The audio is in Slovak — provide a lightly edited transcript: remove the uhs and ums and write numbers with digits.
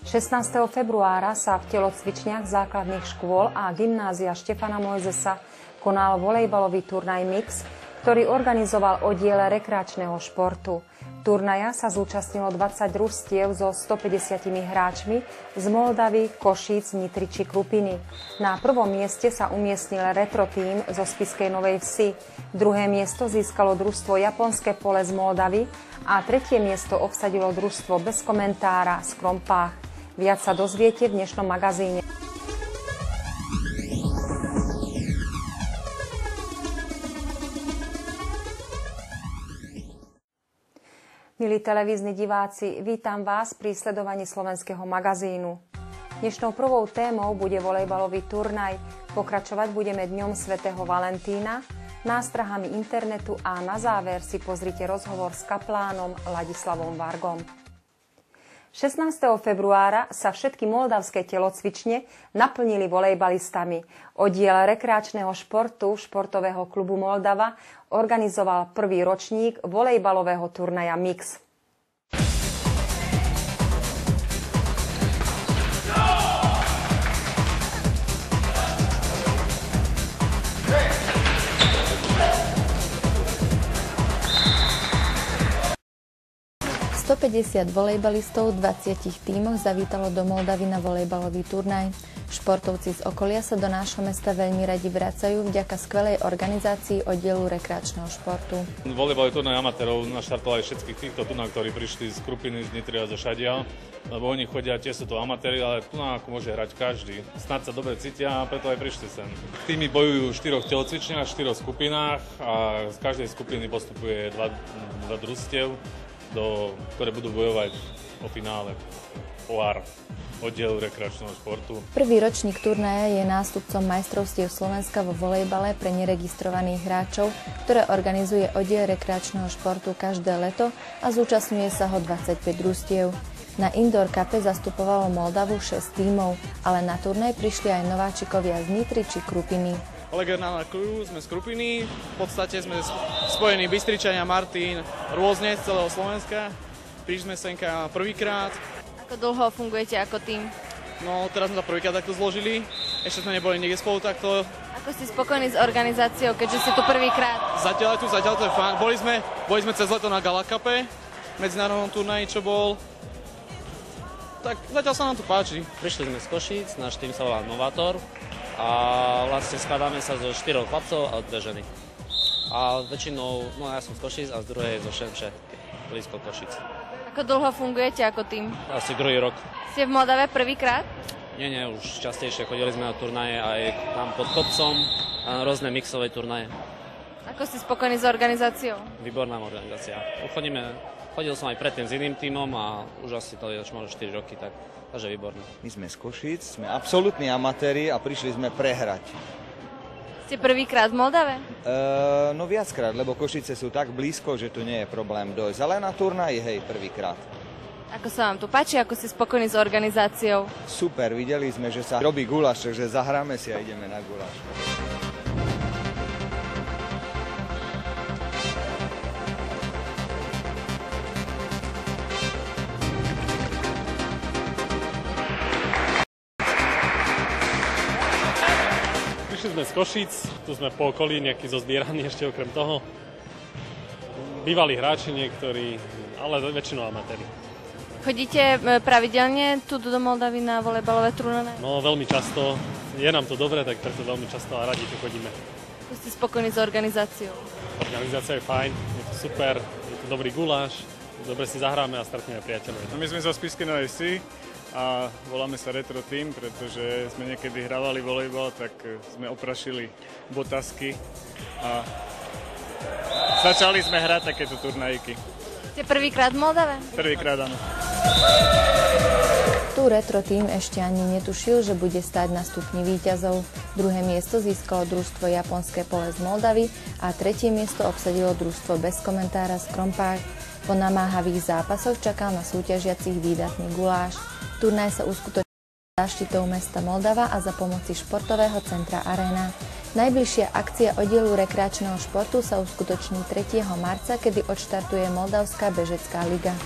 16. februára sa v telocvičniach základných škôl a gymnázia Štefana Mojzesa konal volejbalový turnaj Mix, ktorý organizoval oddiel rekreačného športu. Turnaja sa zúčastnilo 20 družstiev so 150 hráčmi z Moldavy, Košíc, Nitry či Krupiny. Na prvom mieste sa umiestnil retro tím zo Spišskej Novej Vsi. Druhé miesto získalo družstvo Japonské pole z Moldavy a tretie miesto obsadilo družstvo Bez komentára z Krompách. Viac sa dozviete v dnešnom magazíne. Milí televízni diváci, vítam vás pri sledovaní slovenského magazínu. Dnešnou prvou témou bude volejbalový turnaj. Pokračovať budeme Dňom svätého Valentína, nástrahami internetu a na záver si pozrite rozhovor s kaplánom Ladislavom Vargom. 16. februára sa všetky moldavské telocvične naplnili volejbalistami. Oddiel rekreačného športu Športového klubu Moldava organizoval prvý ročník volejbalového turnaja Mix. ...150 volejbalistov v 20 tímoch zavítalo do Moldavy na volejbalový turnaj. Športovci z okolia sa do nášho mesta veľmi radi vracajú vďaka skvelej organizácii oddielu rekreačného športu. Volejbalový turnaj amatérov naštartovali všetkých týchto tunák, ktorí prišli z Krupiny, z Nitry a zo Šadia, lebo oni chodia, tiež sú to amatéri, ale tunák môže hrať každý. Snad sa dobre cítia a preto aj prišli sem. Týmy bojujú v 4 telocvičniach, 4 skupinách a z každej skupiny postupuje 2 družstiev, ktoré budú bojovať o finále pohár oddielu rekreačného športu. Prvý ročník turnaja je nástupcom majstrovstiev Slovenska vo volejbale pre neregistrovaných hráčov, ktoré organizuje oddiel rekreačného športu každé leto a zúčastňuje sa ho 25 družstiev. Na Indoor Cupe zastupovalo Moldavu 6 tímov, ale na turnaj prišli aj nováčikovia z Nitry či Krupiny. Oleg Ernákujú, sme z Krupiny, v podstate sme spojení Bystričania, Martin, rôzne z celého Slovenska. Prišli sme senka prvýkrát. Ako dlho fungujete ako tým? No, teraz sme to prvýkrát takto zložili, ešte sme neboli niekde spolu takto. Ako ste spokojní s organizáciou, keďže ste tu prvýkrát? Zatiaľ to je fajn. Boli sme cez leto na Gala Cupe, medzinárodnom turnaji, čo bol. Tak zatiaľ sa nám tu páči. Prišli sme z Košíc, náš tým sa volá Novátor. A vlastne skladáme sa zo 4 chlapcov a 2 ženy. A väčšinou, no ja som z Košíc a z druhej zo Šemše, blízko Košíc. Ako dlho fungujete ako tým? Asi druhý rok. Ste v Moldave prvýkrát? Nie, už častejšie. Chodili sme na turnaje aj tam pod kopcom a na rôzne mixové turnaje. Ako ste spokojní s organizáciou? Výborná organizácia. Chodil som aj predtým s iným tímom a už asi to je možno 4 roky, takže výborné. My sme z Košíc, sme absolútni amatéri a prišli sme prehrať. Ste prvýkrát v Moldave? No viackrát, lebo Košice sú tak blízko, že tu nie je problém dojsť. Ale na turnaj, hej, prvýkrát. Ako sa vám tu páči, ako ste spokojní s organizáciou? Super, videli sme, že sa robí guláš, takže zahráme si a ideme na guláš. Sme z Košíc, tu sme po okolí, nejaký zozbieraní ešte okrem toho. Bývalí hráči niektorí, ale väčšinou amatéri. Chodíte pravidelne tu do Moldavy na volejbalové turnaje? No veľmi často, je nám to dobre, tak preto veľmi často a radi tu chodíme. Ako ste spokojní s organizáciou? Organizácia je fajn, je to super, je to dobrý guláš, dobre si zahráme a stretneme priateľov. My sme zo Spišskej Novej Vsi a voláme sa Retro Team, pretože sme niekedy hrávali volejbal, tak sme oprašili botasky a začali sme hrať takéto turnajíky. Ste prvýkrát v Moldave? Prvýkrát, áno. Tu Retro Team ešte ani netušil, že bude stáť na stupni víťazov. Druhé miesto získalo družstvo Japonské pole z Moldavy a tretie miesto obsadilo družstvo Bez komentára z Krompách. Po namáhavých zápasoch čakal na súťažiacich výdatný guláš. Turnaj sa uskutočnil záštitou mesta Moldava a za pomoci športového centra Arena. Najbližšia akcia oddielu rekreačného športu sa uskutoční 3. marca, kedy odštartuje Moldavská bežecká liga.